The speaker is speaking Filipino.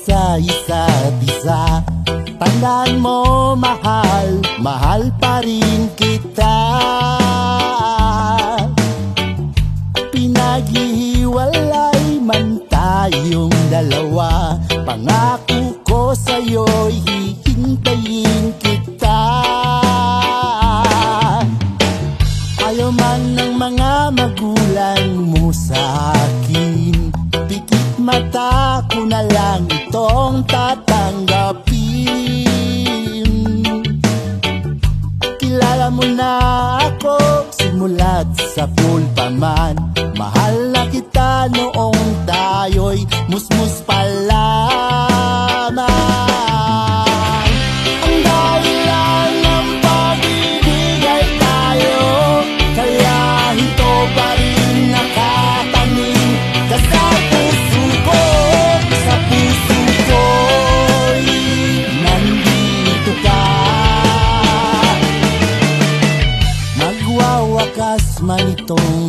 Sa isa't isa, tandaan mo mahal, mahal pa rin kita. Pinaghihiwalay man tayong dalawa, pangako ko sa'yo'y hihintayin kita. Ayaw man ng mga magulang mo sa akin, pikit mata ko na lang itong tatanggapin. Kilala mo na ako simula't sa pool pa man. Mahal na kita noong tayo'y musmus pa lamang. Ang dahilan ng pag-ibig ay tayo, kaya ito pa rin nakatanim ka sa puso ko. Sa puso ko'y nandito ka. Magwawakas man itong